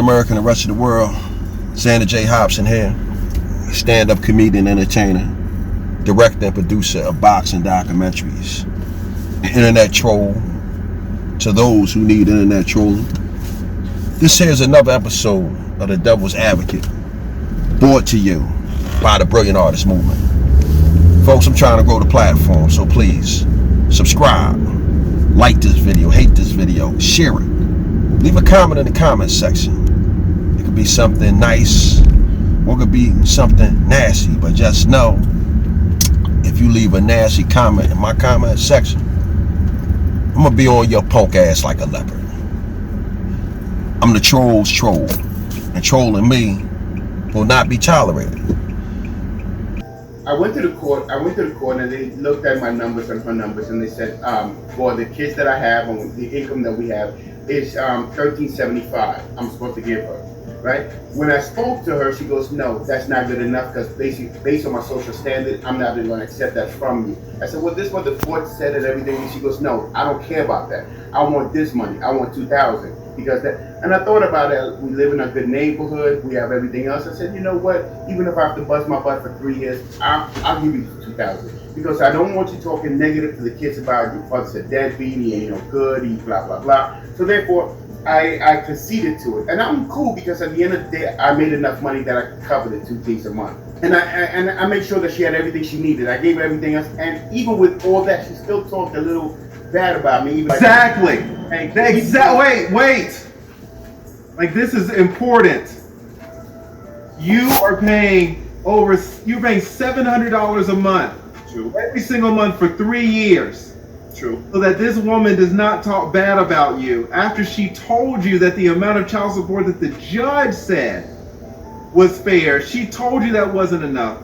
America and the rest of the world. Xander J. Hobson here, stand-up comedian, entertainer, director and producer of boxing documentaries, internet troll to those who need internet trolling. This here is another episode of The Devil's Advocate, brought to you by the Brilliant Artist Movement. Folks, I'm trying to grow the platform, so please subscribe, like this video, hate this video, share it. Leave a comment in the comment section. It could be something nice or it could be something nasty, but just know if you leave a nasty comment in my comment section, I'm gonna be on your punk ass like a leopard. I'm the troll's troll, and trolling me will not be tolerated. I went to the court and they looked at my numbers and her numbers, and they said, for the kids that I have and the income that we have is $1375 I'm supposed to give her, right? When I spoke to her, she goes, no, that's not good enough, because based on my social standard, I'm not even going to accept that from you. I said, well, this is what the court said and everything. And she goes, no, I don't care about that. I want this money. I want $2,000 because that. And I thought about it. We live in a good neighborhood. We have everything else. I said, you know what? Even if I have to bust my butt for 3 years, I'll give you $2,000. Because I don't want you talking negative to the kids about your father's a deadbeat, he ain't no good, he blah, blah, blah. So therefore, I conceded to it. And I'm cool because at the end of the day, I made enough money that I could cover the 2 things a month. And I made sure that she had everything she needed. I gave her everything else. And even with all that, she still talked a little bad about me. Exactly. Wait. Like, this is important. You're paying $700 a month. True. Every single month for 3 years. True. So that this woman does not talk bad about you after she told you that the amount of child support that the judge said was fair. She told you that wasn't enough.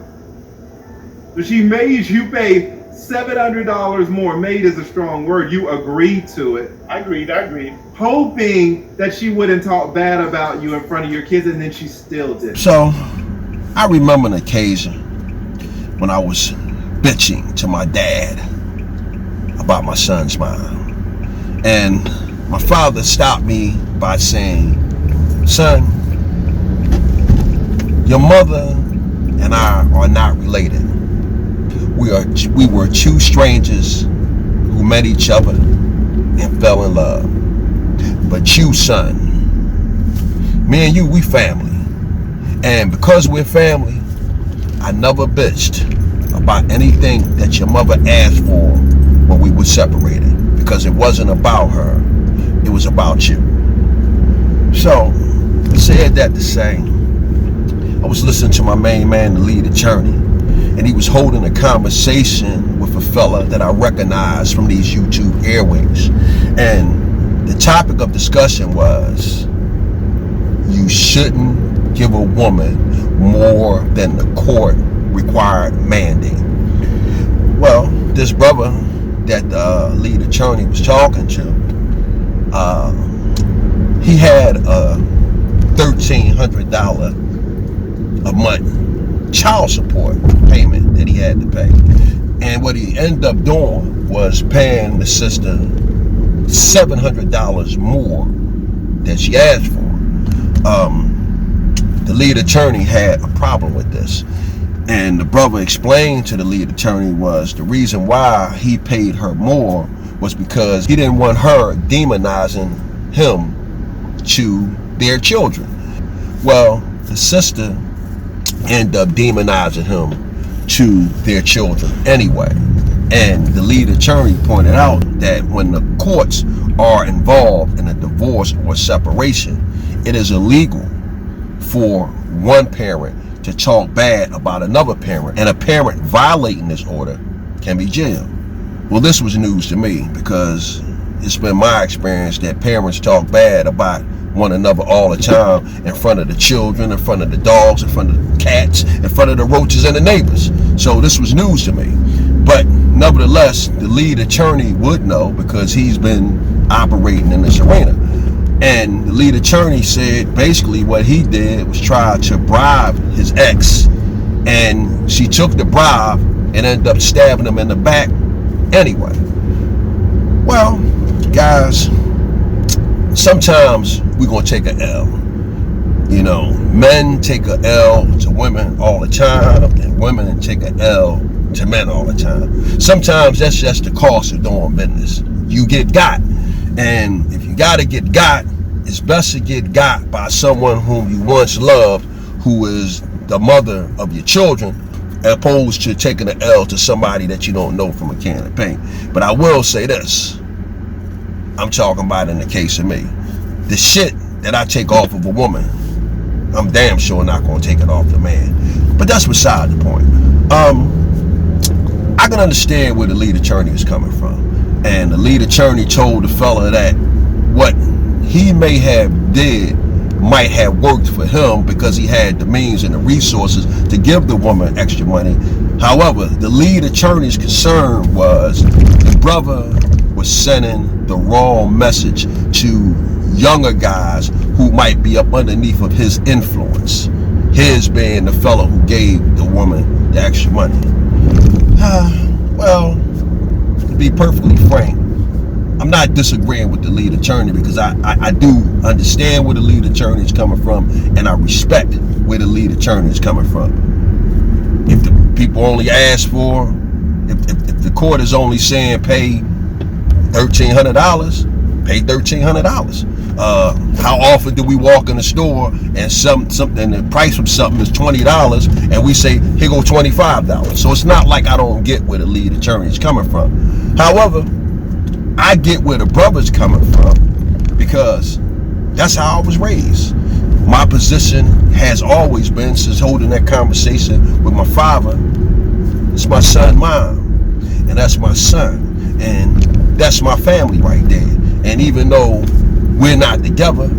So she made you pay $700 more. Made is a strong word. You agreed to it. I agreed. Hoping that she wouldn't talk bad about you in front of your kids, and then she still did. So, I remember an occasion when I was bitching to my dad about my son's mom. And my father stopped me by saying, son, your mother and I are not related. We were 2 strangers who met each other and fell in love. But you, son, me and you, we family. And because we're family, I never bitched about anything that your mother asked for when we were separated, because it wasn't about her, it was about you. So, I said that to say, I was listening to my main man, the lead attorney, and he was holding a conversation with a fella that I recognized from these YouTube airwaves. And the topic of discussion was, you shouldn't give a woman more than the court required mandate. Well, this brother that the lead attorney was talking to, he had a $1,300 a month child support payment that he had to pay. And what he ended up doing was paying the sister $700 more than she asked for. The lead attorney had a problem with this. And the brother explained to the lead attorney was the reason why he paid her more was because he didn't want her demonizing him to their children. Well, the sister ended up demonizing him to their children anyway. And the lead attorney pointed out that when the courts are involved in a divorce or separation, it is illegal for one parent to talk bad about another parent, and a parent violating this order can be jailed. Well, this was news to me, because it's been my experience that parents talk bad about one another all the time in front of the children, in front of the dogs, in front of the cats, in front of the roaches and the neighbors. So this was news to me. But nevertheless, the lead attorney would know, because he's been operating in this arena. And the lead attorney said basically what he did was try to bribe his ex, and she took the bribe and ended up stabbing him in the back anyway. Well, guys, sometimes we're going to take an L. You know, men take a L to women all the time, and women take a L to men all the time. Sometimes that's just the cost of doing business. You get got. And if you gotta get got, it's best to get got by someone whom you once loved, who is the mother of your children, as opposed to taking an L to somebody that you don't know from a can of paint. But I will say this, I'm talking about in the case of me. The shit that I take off of a woman, I'm damn sure not gonna take it off the man. But that's beside the point. I can understand where the lead attorney is coming from. And the lead attorney told the fella that what he may have did might have worked for him because he had the means and the resources to give the woman extra money. However, the lead attorney's concern was the brother was sending the wrong message to younger guys who might be up underneath of his influence. His being the fellow who gave the woman the extra money. Well, to be perfectly frank, I'm not disagreeing with the lead attorney because I do understand where the lead attorney is coming from, and I respect where the lead attorney is coming from. If the people only ask for, if the court is only saying pay $1,300, pay $1,300. How often do we walk in the store and something the price of something is $20 and we say here go $25? So it's not like I don't get where the lead attorney is coming from. However, I get where the brother's coming from because that's how I was raised. My position has always been, since holding that conversation with my father, it's my son, mom, and that's my son, and that's my family right there. And even though we're not together,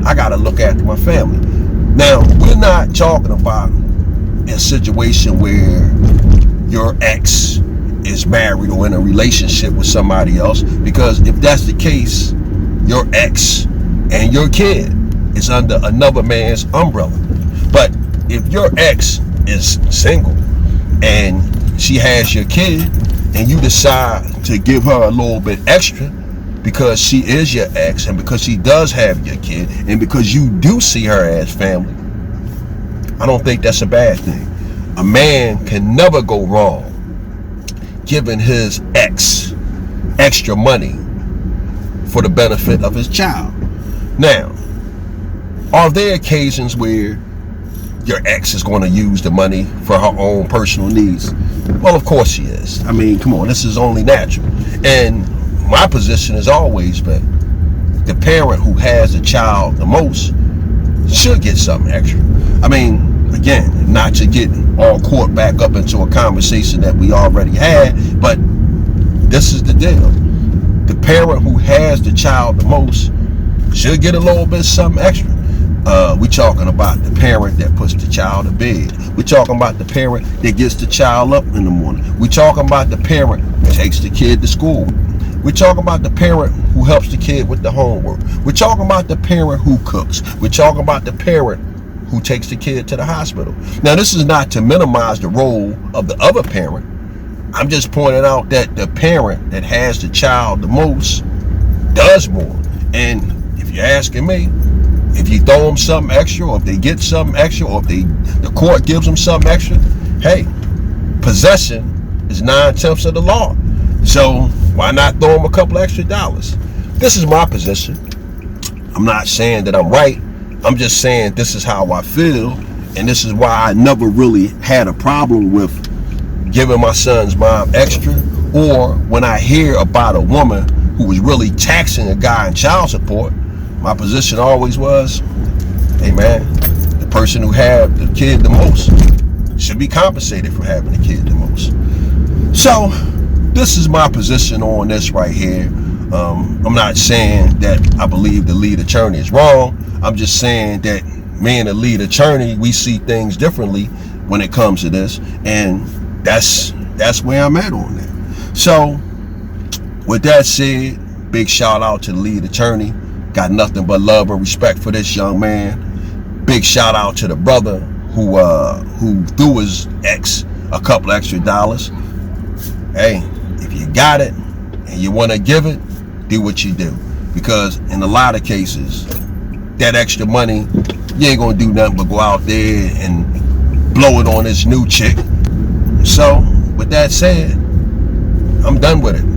I gotta look after my family. Now, we're not talking about a situation where your ex is married or in a relationship with somebody else, because if that's the case, your ex and your kid is under another man's umbrella. But if your ex is single and she has your kid and you decide to give her a little bit extra because she is your ex and because she does have your kid and because you do see her as family, I don't think that's a bad thing. A man can never go wrong giving his ex extra money for the benefit of his child. Now, are there occasions where your ex is going to use the money for her own personal needs? Well, of course she is. I mean, come on, this is only natural. And my position has always been the parent who has the child the most should get something extra. I mean, again, not to get all caught back up into a conversation that we already had, but this is the deal. The parent who has the child the most should get a little bit something extra. We're talking about the parent that puts the child to bed. We're talking about the parent that gets the child up in the morning. We're talking about the parent who takes the kid to school. We're talking about the parent who helps the kid with the homework. We're talking about the parent who cooks. We're talking about the parent who takes the kid to the hospital. Now, this is not to minimize the role of the other parent. I'm just pointing out that the parent that has the child the most does more. And if you're asking me, if you throw them something extra, or if they get something extra, or if the court gives them something extra, hey, possession is 9/10 of the law. So why not throw them a couple extra dollars? This is my position. I'm not saying that I'm right. I'm just saying this is how I feel, and this is why I never really had a problem with giving my son's mom extra, or when I hear about a woman who was really taxing a guy in child support, my position always was, hey man, the person who had the kid the most should be compensated for having the kid the most. So this is my position on this right here. I'm not saying that I believe the lead attorney is wrong. I'm just saying that me and the lead attorney, we see things differently when it comes to this, and that's where I'm at on that. So with that said, big shout out to the lead attorney. Got nothing but love and respect for this young man. Big shout out to the brother who threw his ex a couple extra dollars. Hey, if you got it and you want to give it, do what you do, because in a lot of cases that extra money You ain't gonna do nothing but go out there and blow it on this new chick. So, with that said, I'm done with it.